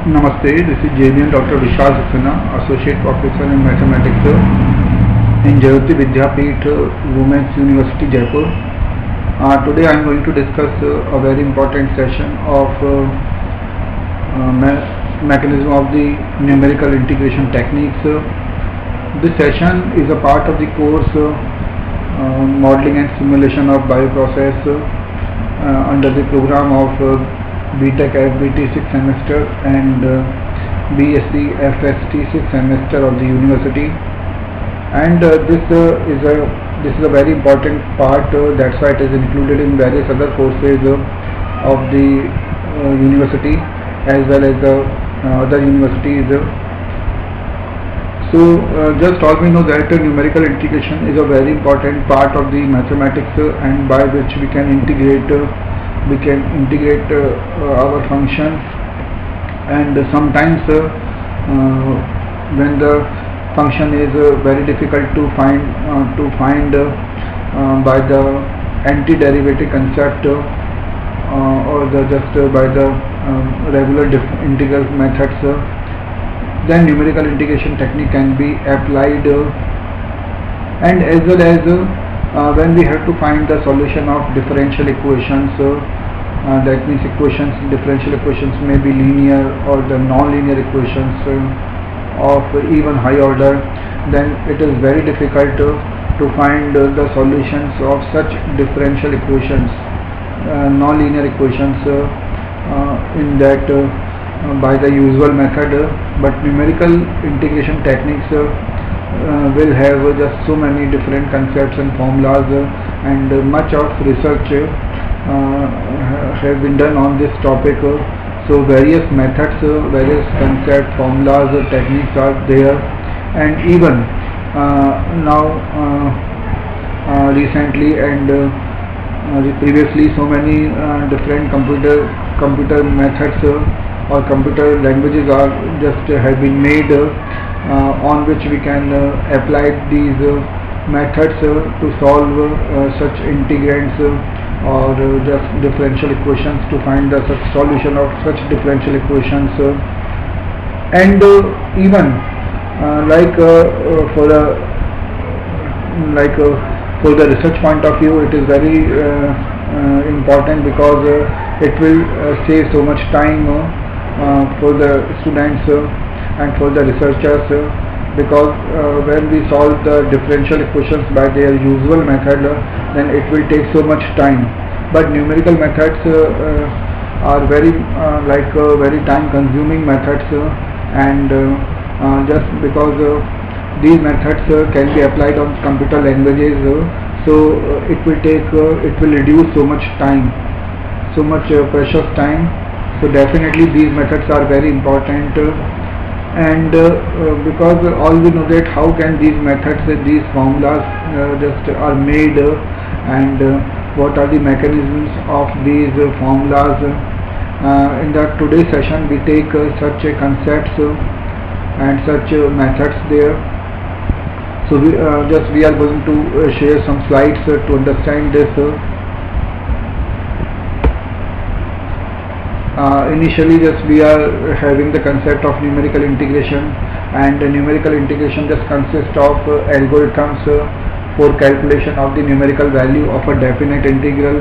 Namaste, this is JBN Dr. Vishal Saxena, Associate Professor in Mathematics in Jayoti Vidyapeeth, Women's University, Jaipur. Today I am going to discuss a very important session of mechanism of the numerical integration techniques. This session is a part of the course Modeling and Simulation of Bioprocess under the program of BTech FBT 6th semester and BSc FST 6th semester of the university, and this is a very important part. That's why it is included in various other courses of the university as well as the other universities. So just all we know that numerical integration is a very important part of the mathematics, and by which we can integrate our function. And sometimes when the function is very difficult to find by the antiderivative concept or just by the regular integral methods, then numerical integration technique can be applied, and as well as when we have to find the solution of differential equations, that means differential equations may be linear or the non-linear equations of even high order, then it is very difficult to find the solutions of such differential equations, non-linear equations in that by the usual method. But numerical integration techniques will have just so many different concepts and formulas, and much of research have been done on this topic. So various methods, various concepts, formulas, techniques are there, and even now recently and previously so many different computer methods or computer languages are just have been made on which we can apply these methods to solve such integrands or just differential equations, to find the solution of such differential equations. And even for the research point of view, it is very important, because it will save so much time for the students and for the researchers, because when we solve the differential equations by their usual method, then it will take so much time. But numerical methods are very very time consuming methods, and just because these methods can be applied on computer languages, so it will reduce so much time, so much precious time. So definitely these methods are very important, and because all we know that how can these methods, these formulas just are made, and what are the mechanisms of these formulas. In the today's session we take such concepts and such methods there. So we are going to share some slides to understand this. Initially just we are having the concept of numerical integration, and numerical integration just consists of algorithms for calculation of the numerical value of a definite integral.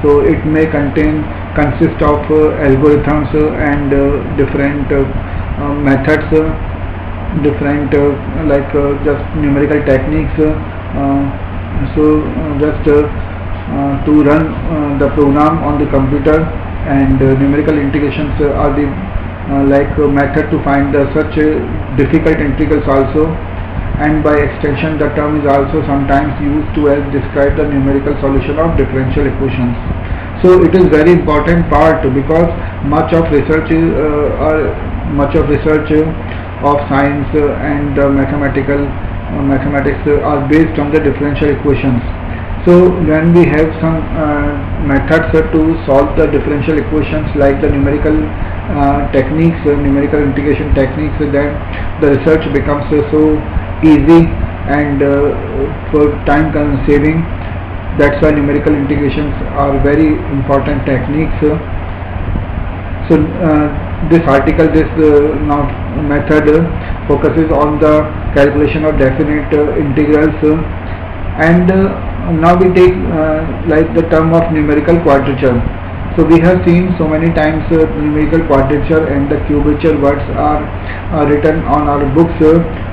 So it may consist of algorithms and different methods, different just numerical techniques. So just to run the program on the computer, and numerical integrations are the method to find such difficult integrals also, and by extension the term is also sometimes used to help describe the numerical solution of differential equations. So it is very important part, because much of research of science and mathematics are based on the differential equations. So when we have some methods to solve the differential equations, like the numerical techniques, numerical integration techniques, then the research becomes so easy and for time saving. That's why numerical integrations are very important techniques. So this article, this now method focuses on the calculation of definite integrals, and now we take like the term of numerical quadrature. So we have seen so many times numerical quadrature and the cubature words are written on our books.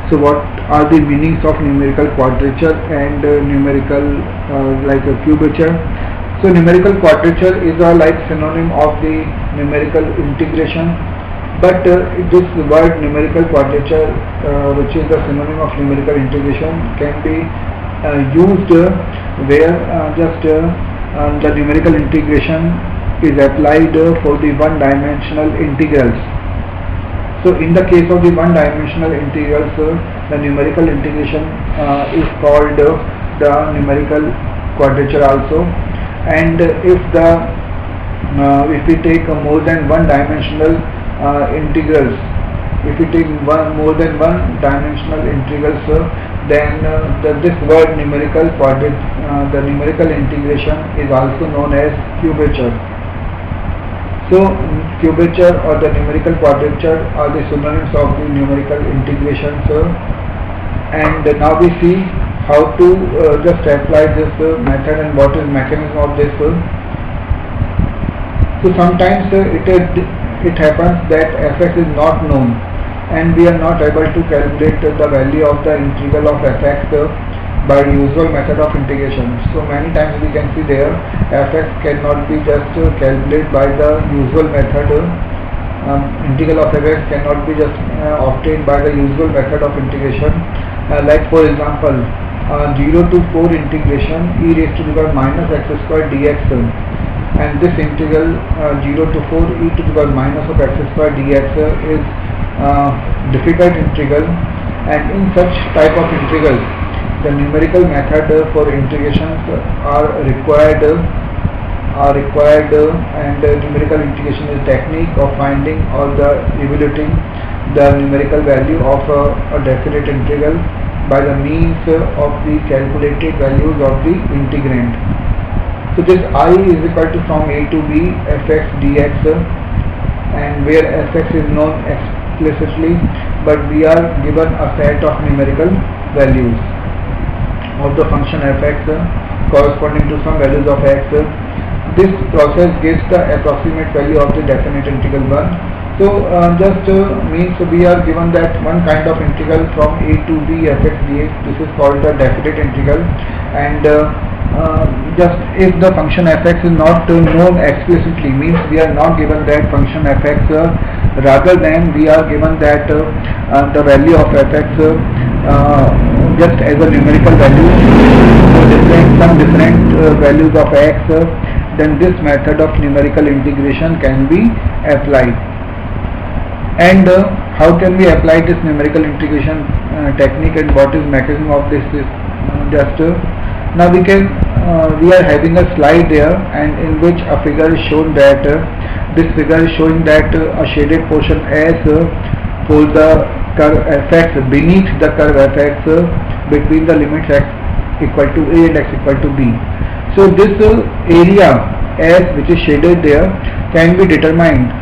So what are the meanings of numerical quadrature and numerical like a cubature? So numerical quadrature is a like synonym of the numerical integration, but this word numerical quadrature, which is the synonym of numerical integration, can be used where just the numerical integration is applied for the one-dimensional integrals. So in the case of the one-dimensional integrals, the numerical integration is called the numerical quadrature also. And if we take more than one-dimensional integrals, if we take more than one-dimensional integrals, then this word numerical the numerical integration is also known as cubature. So cubature or the numerical quadrature are the synonyms of the numerical integrations, and now we see how to just apply this method and what is mechanism of this. So sometimes it happens that fx is not known and we are not able to calculate the value of the integral of fx by usual method of integration. So many times we can see there fx cannot be just calculated by the usual method. Integral of fx cannot be just obtained by the usual method of integration. Like for example, 0 to 4 integration e raised to the power minus x square dx, and this integral 0 to 4 e to the power minus of x square dx is difficult integral, and in such type of integrals the numerical method for integrations are required, and numerical integration is technique of finding or the evaluating the numerical value of a definite integral by the means of the calculated values of the integrand. So this I is equal to from a to b fx dx, and where fx is known explicitly, but we are given a set of numerical values of the function fx corresponding to some values of x. This process gives the approximate value of the definite integral 1. So just means we are given that one kind of integral from a to b fx dx. This is called the definite integral, and just if the function fx is not known explicitly, means we are not given that function fx, rather than we are given that the value of fx just as a numerical value, so some different values of x, then this method of numerical integration can be applied. And how can we apply this numerical integration technique, and what is mechanism of this? Now we are having a slide there, and in which a figure is shown that this figure is showing that a shaded portion S for the curve fx beneath the curve fx between the limits x equal to a and x equal to b. So this area S which is shaded there can be determined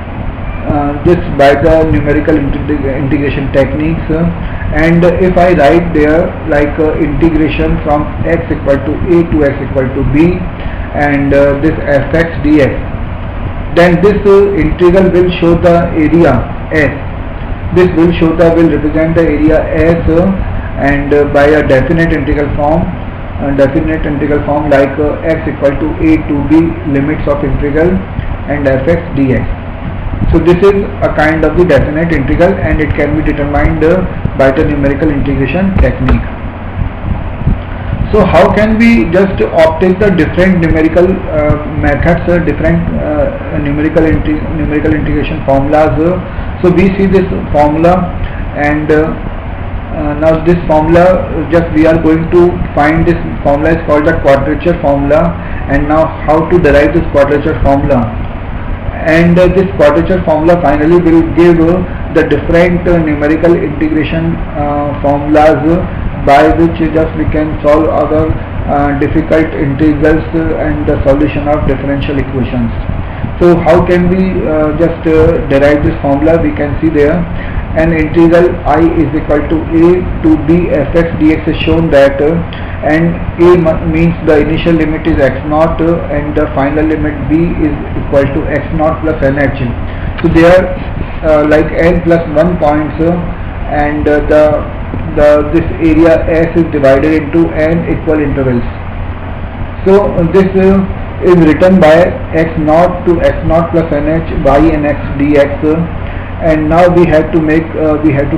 this by the numerical integration techniques, and if I write there like integration from x equal to a to x equal to b, and this fx dx, then this integral will show the area S. This will represent the area S, and by a definite integral form like x equal to a to b limits of integral and fx dx. So this is a kind of the definite integral, and it can be determined by the numerical integration technique. So how can we just obtain the different numerical methods, different numerical integration formulas? So we see this formula, and now this formula, just we are going to find this formula is called the quadrature formula, and now how to derive this quadrature formula. And this quadrature formula finally will give the different numerical integration formulas by which just we can solve our difficult integrals and the solution of differential equations. So So how can we just derive this formula? We can see there an integral I is equal to a to b fx dx is shown that and a means the initial limit is x naught and the final limit b is equal to x naught plus nh. So there are like n plus 1 points and this area S is divided into n equal intervals. So this is written by x naught to x naught plus nh y and x dx, and now we have to make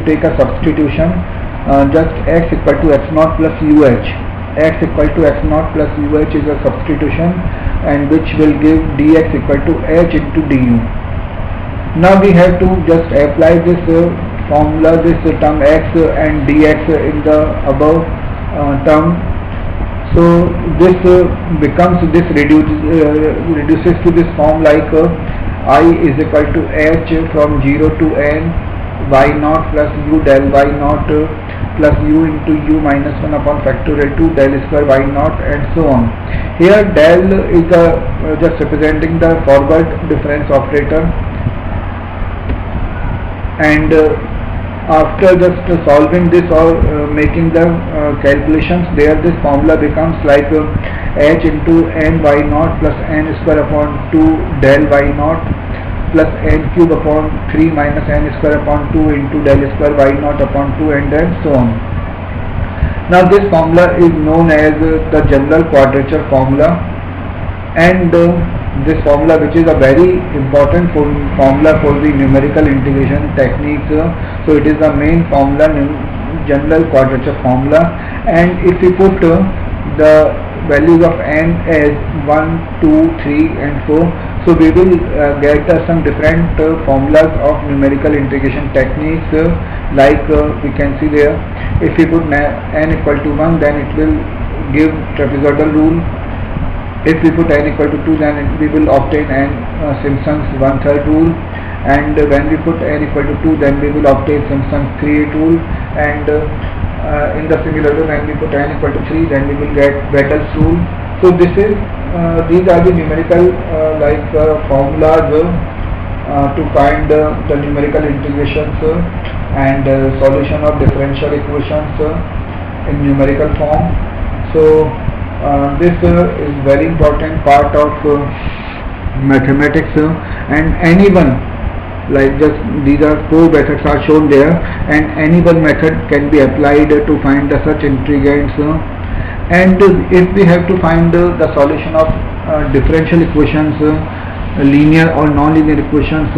take a substitution, just x equal to x naught plus uh, x equal to x naught plus is a substitution, and which will give dx equal to h into du. Now we have to just apply this formula, this term x and dx in the above term. So this reduces to this form like I is equal to h from 0 to n y naught plus u del y naught plus u into u minus 1 upon factorial 2 del square y naught, and so on. Here del is just representing the forward difference operator, and after just solving this or making the calculations, there this formula becomes like h into n y naught plus n square upon 2 del y naught plus n cube upon 3 minus n square upon 2 into del square y naught upon 2, and then so on. Now this formula is known as the general quadrature formula, and this formula, which is a very important formula for the numerical integration techniques, so it is the main formula, general quadrature formula, and if we put the values of n as 1, 2, 3 and 4, so we will get some different formulas of numerical integration techniques, like we can see there, if we put n equal to 1, then it will give trapezoidal rule. If we put n equal to 2, then we will obtain n Simpson's 1/3 rule, and when we put n equal to 2, then we will obtain Simpson's 3/8 rule, and in the similar way, when we put n equal to 3, then we will get Bettel's rule. So these are the numerical formulas to find the numerical integrations and solution of differential equations in numerical form. So this is very important part of mathematics, and anyone, like just these are 4 methods are shown there, and any one method can be applied to find such integrands, and if we have to find the solution of differential equations, linear or non-linear equations,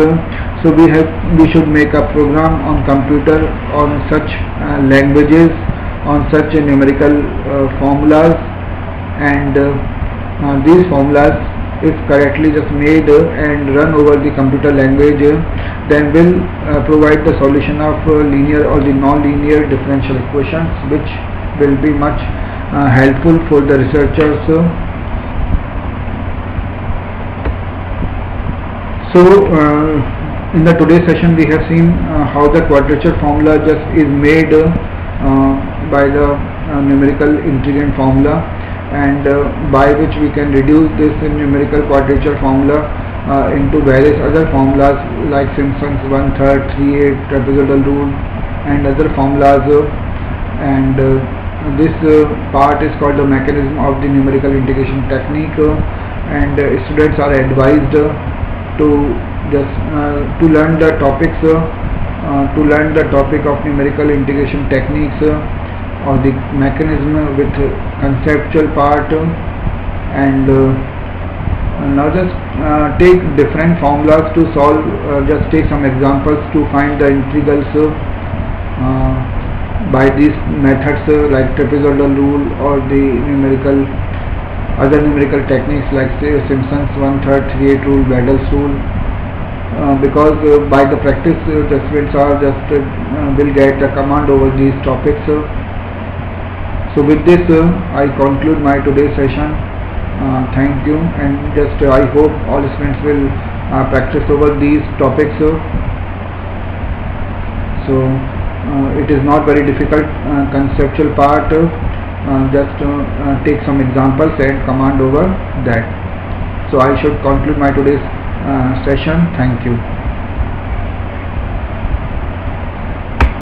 so we should make a program on computer on such languages, on such numerical formulas, and these formulas, if correctly just made and run over the computer language, then will provide the solution of linear or the non-linear differential equations, which will be much helpful for the researchers. So in the today's session we have seen how the quadrature formula just is made by the numerical integrand formula, and by which we can reduce this numerical quadrature formula into various other formulas like Simpson's 1/3, 3/8, trapezoidal rule, and other formulas, and this part is called the mechanism of the numerical integration technique, and students are advised to just to learn the topics, to learn the topic of numerical integration techniques or the mechanism with conceptual part, and now just take different formulas to solve, just take some examples to find the integrals by these methods like trapezoidal rule or the other numerical techniques like say Simpson's 1/3, 3/8 rule, Bettel's rule, because by the practice the students are just will get a command over these topics. So with this I conclude my today's session. Thank you, and just I hope all students will practice over these topics. So it is not very difficult conceptual part, just take some examples and command over that. So I should conclude my today's session. Thank you.